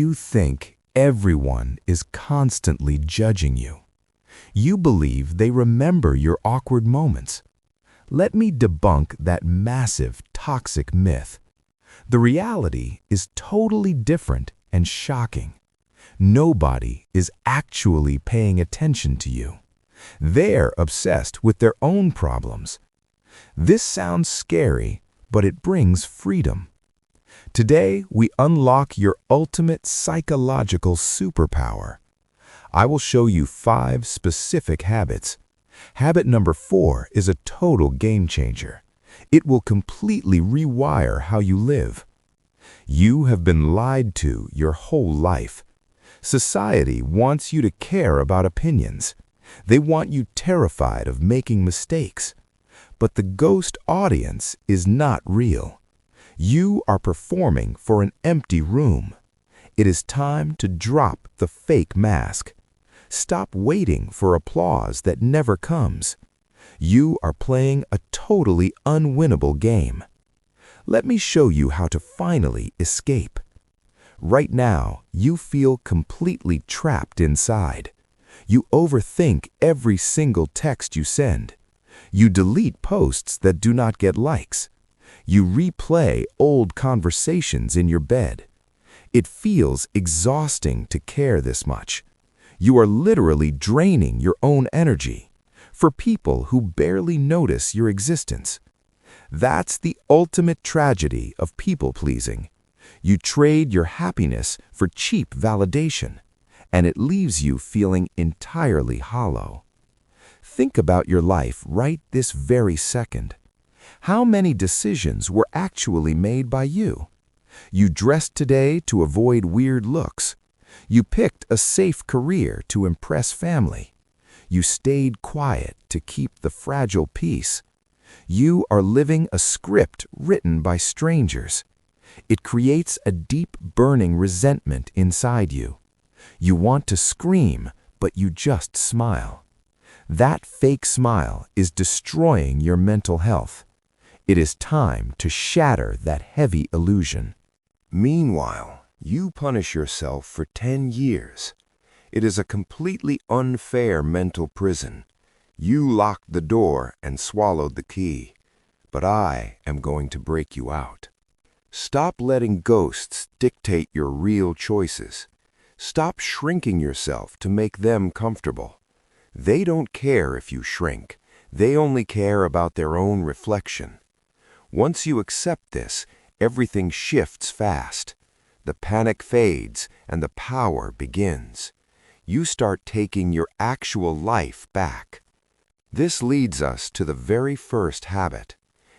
You think everyone is constantly judging you. You believe they remember your awkward moments. Let me debunk that massive, toxic myth. The reality is totally different and shocking. Nobody is actually paying attention to you. They're obsessed with their own problems. This sounds scary, but it brings freedom. Today, we unlock your ultimate psychological superpower. I will show you 5 specific habits. Habit number 4 is a total game changer. It will completely rewire how you live. You have been lied to your whole life. Society wants you to care about opinions. They want you terrified of making mistakes. But the ghost audience is not real. You are performing for an empty room. It is time to drop the fake mask. Stop waiting for applause that never comes. You are playing a totally unwinnable game. Let me show you how to finally escape. Right now, you feel completely trapped inside. You overthink every single text you send. You delete posts that do not get likes. You replay old conversations in your bed. It feels exhausting to care this much. You are literally draining your own energy for people who barely notice your existence. That's the ultimate tragedy of people-pleasing. You trade your happiness for cheap validation, and it leaves you feeling entirely hollow. Think about your life right this very second. How many decisions were actually made by you? You dressed today to avoid weird looks. You picked a safe career to impress family. You stayed quiet to keep the fragile peace. You are living a script written by strangers. It creates a deep, burning resentment inside you. You want to scream, but you just smile. That fake smile is destroying your mental health. It is time to shatter that heavy illusion. Meanwhile, you punish yourself for 10 years. It is a completely unfair mental prison. You locked the door and swallowed the key, but I am going to break you out. Stop letting ghosts dictate your real choices. Stop shrinking yourself to make them comfortable. They don't care if you shrink. They only care about their own reflection. Once you accept this, everything shifts fast. The panic fades and the power begins. You start taking your actual life back. This leads us to the very first habit.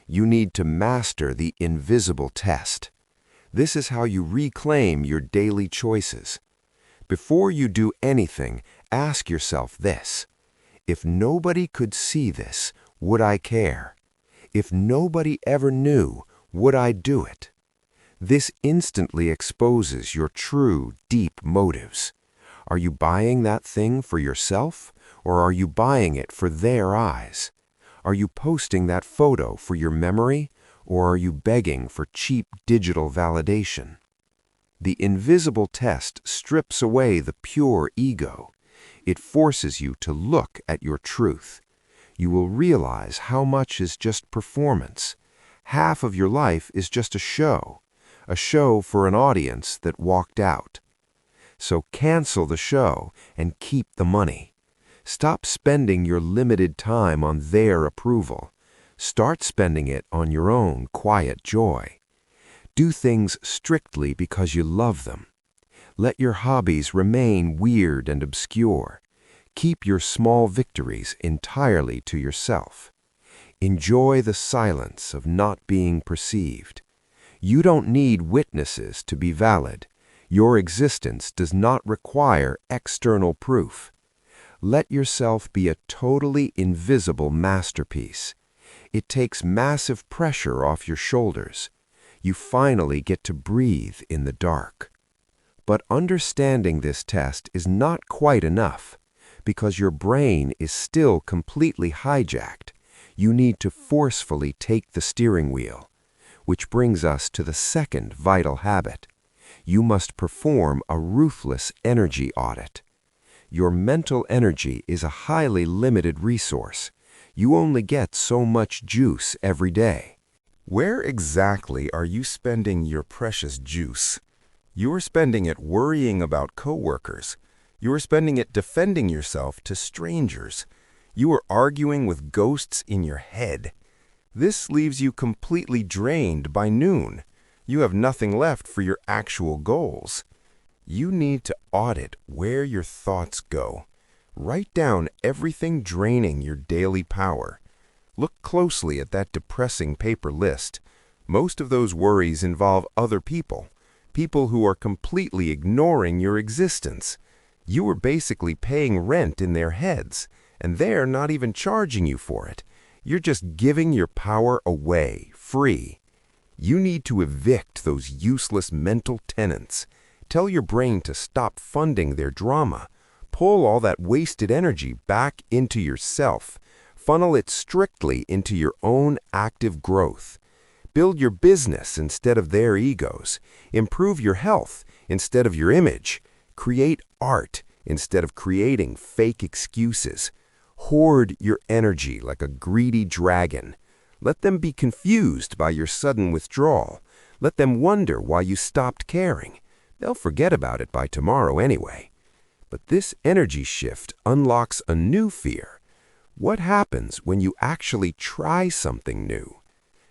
You need to master the invisible test. This is how you reclaim your daily choices. Before you do anything, ask yourself this: if nobody could see this, would I care? If nobody ever knew, would I do it? This instantly exposes your true, deep motives. Are you buying that thing for yourself, or are you buying it for their eyes? Are you posting that photo for your memory, or are you begging for cheap digital validation? The invisible test strips away the pure ego. It forces you to look at your truth. You will realize how much is just performance. Half of your life is just a show for an audience that walked out. So cancel the show and keep the money. Stop spending your limited time on their approval. Start spending it on your own quiet joy. Do things strictly because you love them. Let your hobbies remain weird and obscure. Keep your small victories entirely to yourself. Enjoy the silence of not being perceived. You don't need witnesses to be valid. Your existence does not require external proof. Let yourself be a totally invisible masterpiece. It takes massive pressure off your shoulders. You finally get to breathe in the dark. But understanding this test is not quite enough. Because your brain is still completely hijacked, you need to forcefully take the steering wheel. Which brings us to the second vital habit. You must perform a ruthless energy audit. Your mental energy is a highly limited resource. You only get so much juice every day. Where exactly are you spending your precious juice? You are spending it worrying about coworkers. You are spending it defending yourself to strangers. You are arguing with ghosts in your head. This leaves you completely drained by noon. You have nothing left for your actual goals. You need to audit where your thoughts go. Write down everything draining your daily power. Look closely at that depressing paper list. Most of those worries involve other people, people who are completely ignoring your existence. You are basically paying rent in their heads, and they're not even charging you for it. You're just giving your power away, free. You need to evict those useless mental tenants. Tell your brain to stop funding their drama. Pull all that wasted energy back into yourself. Funnel it strictly into your own active growth. Build your business instead of their egos. Improve your health instead of your image. Create art instead of creating fake excuses. Hoard your energy like a greedy dragon. Let them be confused by your sudden withdrawal. Let them wonder why you stopped caring. They'll forget about it by tomorrow anyway. But this energy shift unlocks a new fear. What happens when you actually try something new?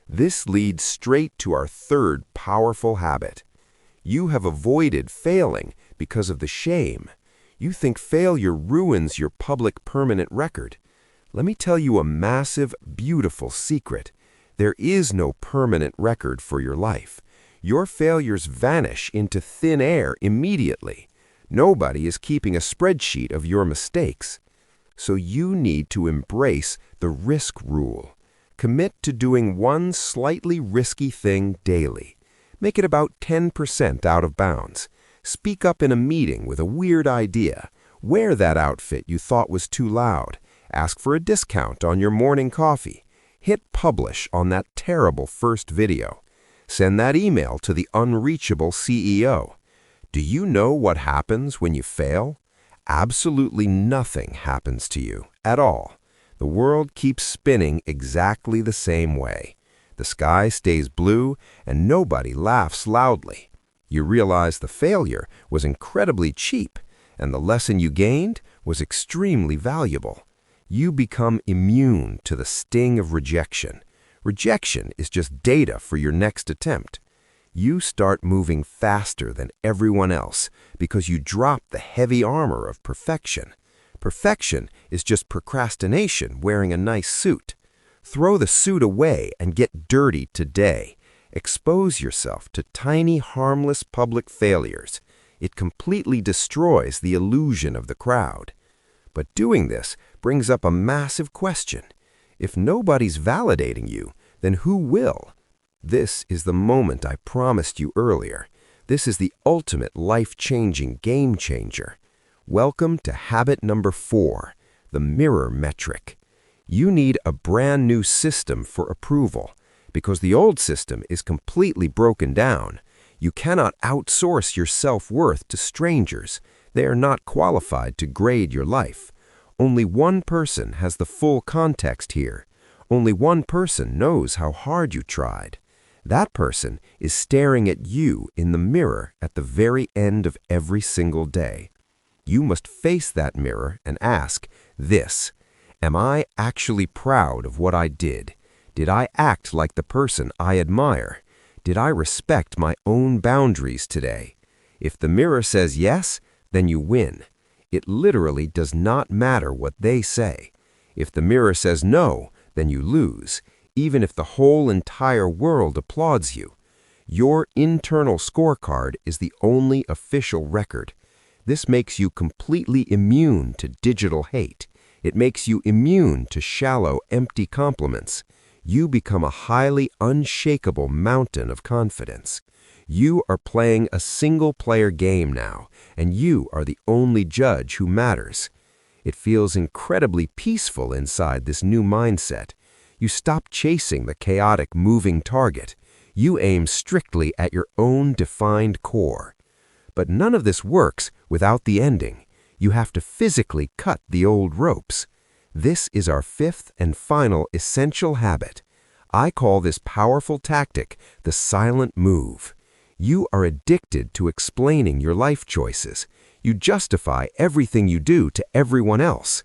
This leads straight to our third powerful habit. You have avoided failing because of the shame. You think failure ruins your public permanent record. Let me tell you a massive, beautiful secret. There is no permanent record for your life. Your failures vanish into thin air immediately. Nobody is keeping a spreadsheet of your mistakes. So you need to embrace the risk rule. Commit to doing one slightly risky thing daily. Make it about 10% out of bounds. Speak up in a meeting with a weird idea. Wear that outfit you thought was too loud. Ask for a discount on your morning coffee. Hit publish on that terrible first video. Send that email to the unreachable CEO. Do you know what happens when you fail? Absolutely nothing happens to you at all. The world keeps spinning exactly the same way. The sky stays blue and nobody laughs loudly. You realize the failure was incredibly cheap and the lesson you gained was extremely valuable. You become immune to the sting of rejection. Rejection is just data for your next attempt. You start moving faster than everyone else because you drop the heavy armor of perfection. Perfection is just procrastination wearing a nice suit. Throw the suit away and get dirty today. Expose yourself to tiny, harmless public failures. It completely destroys the illusion of the crowd. But doing this brings up a massive question. If nobody's validating you, then who will? This is the moment I promised you earlier. This is the ultimate life-changing game changer. Welcome to habit number 4, the mirror metric. You need a brand new system for approval because the old system is completely broken down. You cannot outsource your self-worth to strangers. They are not qualified to grade your life. Only one person has the full context here. Only one person knows how hard you tried. That person is staring at you in the mirror at the very end of every single day. You must face that mirror and ask this: am I actually proud of what I did? Did I act like the person I admire? Did I respect my own boundaries today? If the mirror says yes, then you win. It literally does not matter what they say. If the mirror says no, then you lose, even if the whole entire world applauds you. Your internal scorecard is the only official record. This makes you completely immune to digital hate. It makes you immune to shallow, empty compliments. You become a highly unshakable mountain of confidence. You are playing a single-player game now, and you are the only judge who matters. It feels incredibly peaceful inside this new mindset. You stop chasing the chaotic moving target. You aim strictly at your own defined core. But none of this works without the ending. You have to physically cut the old ropes. This is our fifth and final essential habit. I call this powerful tactic the silent move. You are addicted to explaining your life choices. You justify everything you do to everyone else.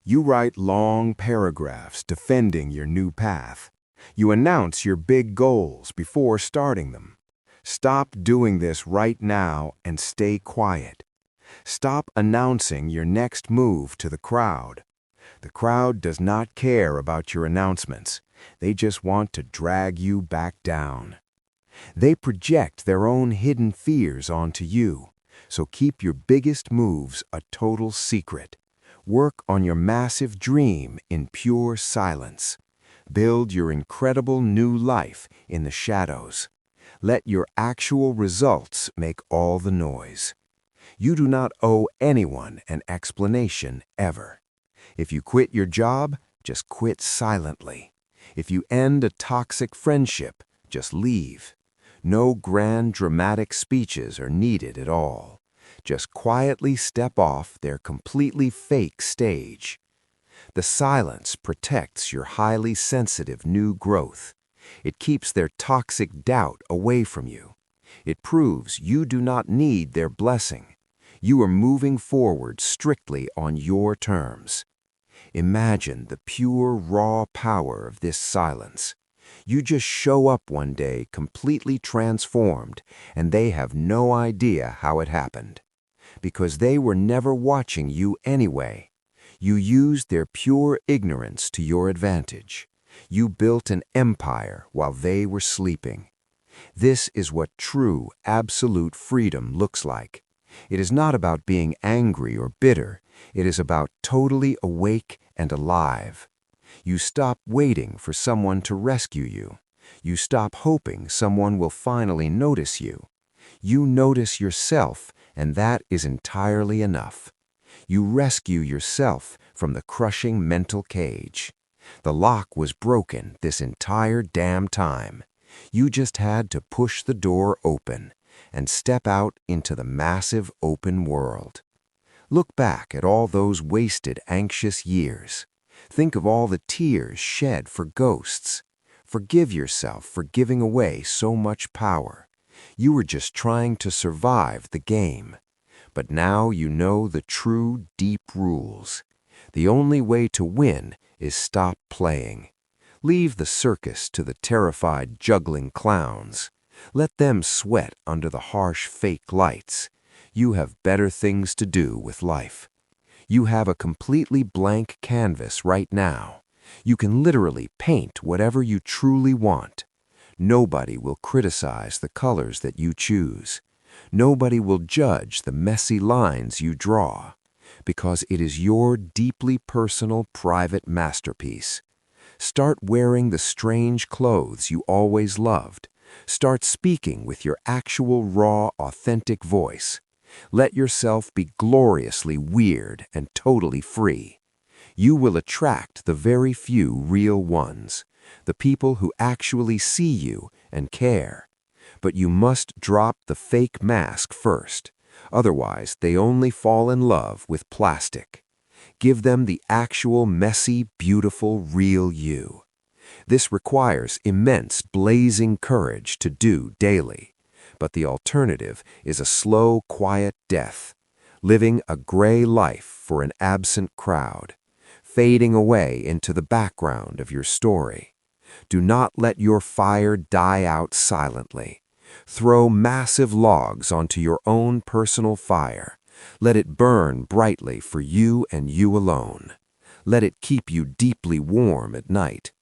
You write long paragraphs defending your new path. You announce your big goals before starting them. Stop doing this right now and stay quiet. Stop announcing your next move to the crowd. The crowd does not care about your announcements. They just want to drag you back down. They project their own hidden fears onto you, so keep your biggest moves a total secret. Work on your massive dream in pure silence. Build your incredible new life in the shadows. Let your actual results make all the noise. You do not owe anyone an explanation ever. If you quit your job, just quit silently. If you end a toxic friendship, just leave. No grand dramatic speeches are needed at all. Just quietly step off their completely fake stage. The silence protects your highly sensitive new growth. It keeps their toxic doubt away from you. It proves you do not need their blessing. You are moving forward strictly on your terms. Imagine the pure, raw power of this silence. You just show up one day completely transformed, and they have no idea how it happened. Because they were never watching you anyway. You used their pure ignorance to your advantage. You built an empire while they were sleeping. This is what true, absolute freedom looks like. It is not about being angry or bitter. It is about totally awake and alive. You stop waiting for someone to rescue you. You stop hoping someone will finally notice you. You notice yourself, and that is entirely enough. You rescue yourself from the crushing mental cage. The lock was broken this entire damn time. You just had to push the door open and step out into the massive open world. Look back at all those wasted, anxious years. Think of all the tears shed for ghosts. Forgive yourself for giving away so much power. You were just trying to survive the game. But now you know the true, deep rules. The only way to win is stop playing. Leave the circus to the terrified, juggling clowns. Let them sweat under the harsh, fake lights. You have better things to do with life. You have a completely blank canvas right now. You can literally paint whatever you truly want. Nobody will criticize the colors that you choose. Nobody will judge the messy lines you draw, because it is your deeply personal, private masterpiece. Start wearing the strange clothes you always loved. Start speaking with your actual, raw, authentic voice. Let yourself be gloriously weird and totally free. You will attract the very few real ones, the people who actually see you and care. But you must drop the fake mask first. Otherwise, they only fall in love with plastic. Give them the actual, messy, beautiful, real you. This requires immense, blazing courage to do daily. But the alternative is a slow, quiet death, living a gray life for an absent crowd, fading away into the background of your story. Do not let your fire die out silently. Throw massive logs onto your own personal fire. Let it burn brightly for you and you alone. Let it keep you deeply warm at night.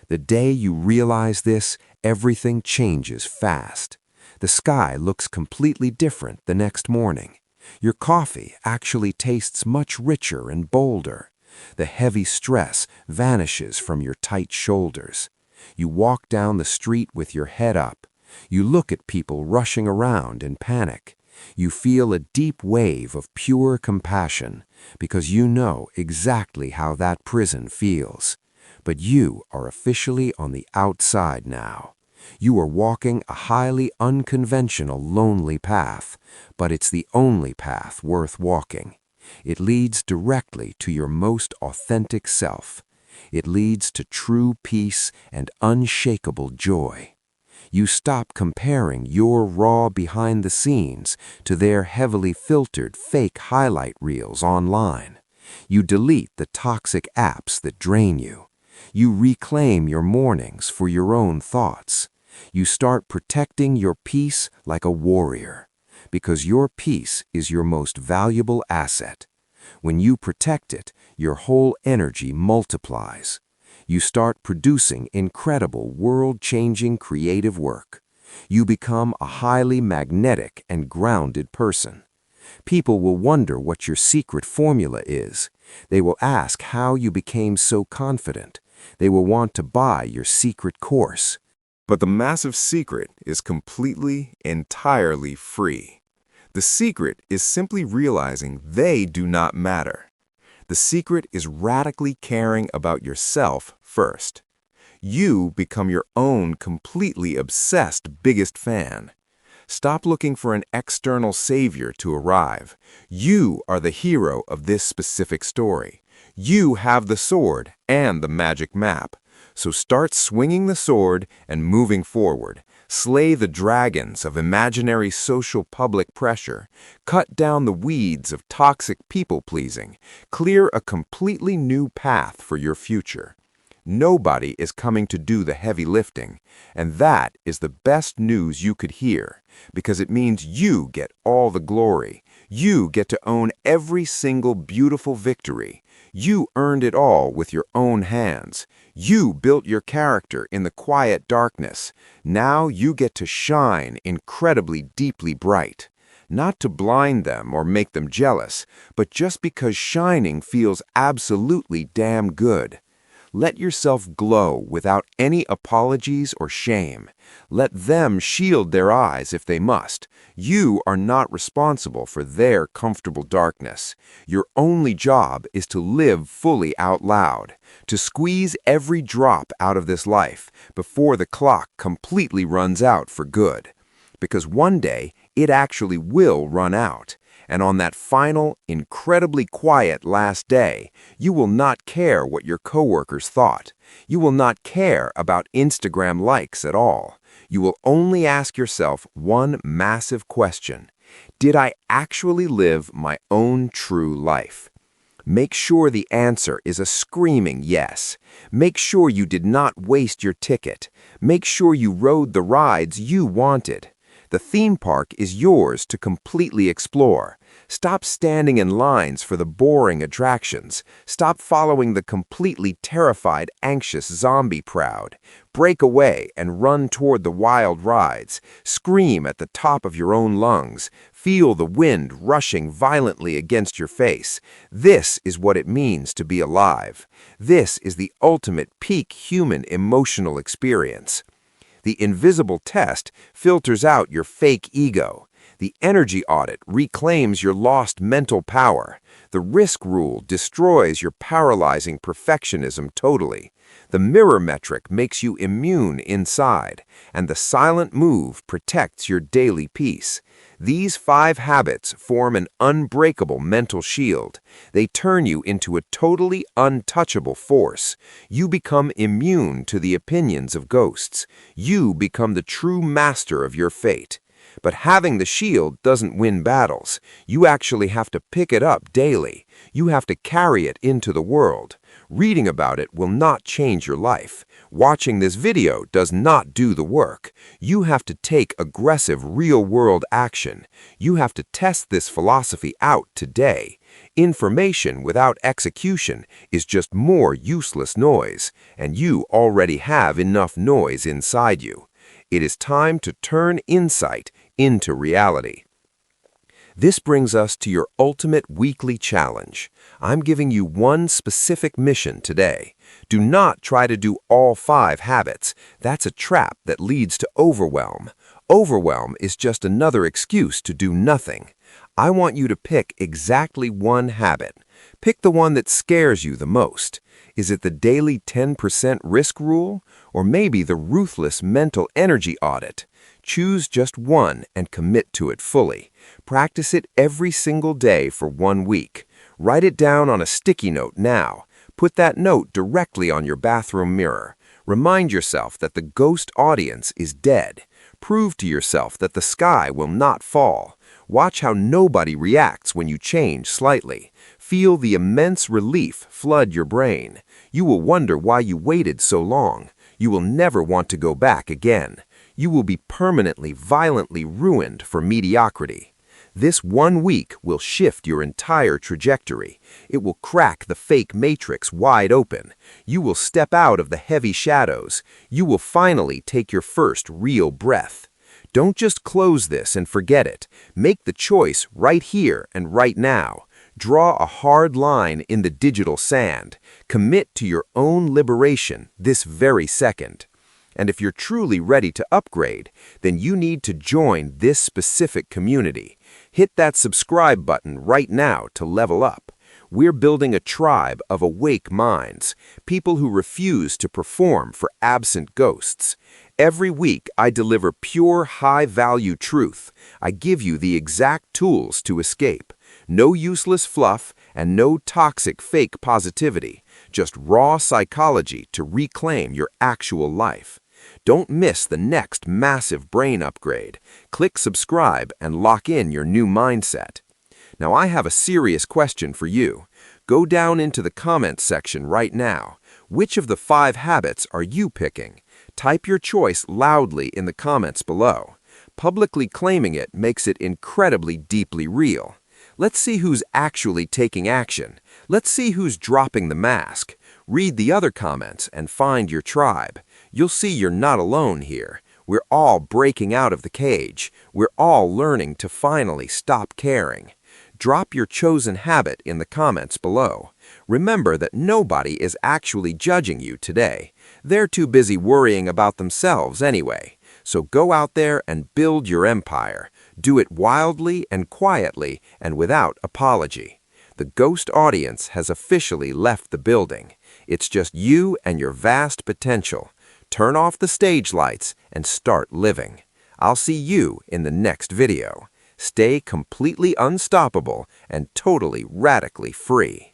The day you realize this, everything changes fast. The sky looks completely different the next morning. Your coffee actually tastes much richer and bolder. The heavy stress vanishes from your tight shoulders. You walk down the street with your head up. You look at people rushing around in panic. You feel a deep wave of pure compassion because you know exactly how that prison feels. But you are officially on the outside now. You are walking a highly unconventional, lonely path, but it's the only path worth walking. It leads directly to your most authentic self. It leads to true peace and unshakable joy. You stop comparing your raw behind the scenes to their heavily filtered fake highlight reels online. You delete the toxic apps that drain you. You reclaim your mornings for your own thoughts. You start protecting your peace like a warrior, because your peace is your most valuable asset. When you protect it, your whole energy multiplies. You start producing incredible, world-changing creative work. You become a highly magnetic and grounded person. People will wonder what your secret formula is. They will ask how you became so confident. They will want to buy your secret course. But the massive secret is completely, entirely free. The secret is simply realizing they do not matter. The secret is radically caring about yourself first. You become your own completely obsessed biggest fan. Stop looking for an external savior to arrive. You are the hero of this specific story. You have the sword and the magic map. So start swinging the sword and moving forward. Slay the dragons of imaginary social public pressure. Cut down the weeds of toxic people-pleasing. Clear a completely new path for your future. Nobody is coming to do the heavy lifting, and that is the best news you could hear, because it means you get all the glory. You get to own every single beautiful victory. You earned it all with your own hands. You built your character in the quiet darkness. Now you get to shine incredibly deeply bright. Not to blind them or make them jealous, but just because shining feels absolutely damn good. Let yourself glow without any apologies or shame. Let them shield their eyes if they must. You are not responsible for their comfortable darkness. Your only job is to live fully out loud, to squeeze every drop out of this life before the clock completely runs out for good. Because one day, it actually will run out. And on that final, incredibly quiet last day, you will not care what your coworkers thought. You will not care about Instagram likes at all. You will only ask yourself one massive question. Did I actually live my own true life? Make sure the answer is a screaming yes. Make sure you did not waste your ticket. Make sure you rode the rides you wanted. The theme park is yours to completely explore. Stop standing in lines for the boring attractions. Stop following the completely terrified, anxious zombie crowd. Break away and run toward the wild rides. Scream at the top of your own lungs. Feel the wind rushing violently against your face. This is what it means to be alive. This is the ultimate peak human emotional experience. The invisible test filters out your fake ego. The energy audit reclaims your lost mental power. The risk rule destroys your paralyzing perfectionism totally. The mirror metric makes you immune inside, and the silent move protects your daily peace. These 5 habits form an unbreakable mental shield. They turn you into a totally untouchable force. You become immune to the opinions of ghosts. You become the true master of your fate. But having the shield doesn't win battles. You actually have to pick it up daily. You have to carry it into the world. Reading about it will not change your life. Watching this video does not do the work. You have to take aggressive real-world action. You have to test this philosophy out today. Information without execution is just more useless noise, and you already have enough noise inside you. It is time to turn insight into reality. This brings us to your ultimate weekly challenge. I'm giving you one specific mission today. Do not try to do all 5 habits. That's a trap that leads to overwhelm. Overwhelm is just another excuse to do nothing. I want you to pick exactly one habit. Pick the one that scares you the most. Is it the daily 10% risk rule, or maybe the ruthless mental energy audit? Choose just one and commit to it fully. Practice it every single day for 1 week. Write it down on a sticky note now. Put that note directly on your bathroom mirror. Remind yourself that the ghost audience is dead. Prove to yourself that the sky will not fall. Watch how nobody reacts when you change slightly. Feel the immense relief flood your brain. You will wonder why you waited so long. You will never want to go back again. You will be permanently, violently ruined for mediocrity. This 1 week will shift your entire trajectory. It will crack the fake matrix wide open. You will step out of the heavy shadows. You will finally take your first real breath. Don't just close this and forget it. Make the choice right here and right now. Draw a hard line in the digital sand. Commit to your own liberation this very second. And if you're truly ready to upgrade, then you need to join this specific community. Hit that subscribe button right now to level up. We're building a tribe of awake minds, people who refuse to perform for absent ghosts. Every week, I deliver pure, high-value truth. I give you the exact tools to escape. No useless fluff and no toxic fake positivity. Just raw psychology to reclaim your actual life. Don't miss the next massive brain upgrade. Click subscribe and lock in your new mindset. Now, I have a serious question for you. Go down into the comments section right now. Which of the 5 habits are you picking? Type your choice loudly in the comments below. Publicly claiming it makes it incredibly deeply real. Let's see who's actually taking action. Let's see who's dropping the mask. Read the other comments and find your tribe. You'll see you're not alone here. We're all breaking out of the cage. We're all learning to finally stop caring. Drop your chosen habit in the comments below. Remember that nobody is actually judging you today. They're too busy worrying about themselves anyway. So go out there and build your empire. Do it wildly and quietly and without apology. The ghost audience has officially left the building. It's just you and your vast potential. Turn off the stage lights and start living. I'll see you in the next video. Stay completely unstoppable and totally radically free.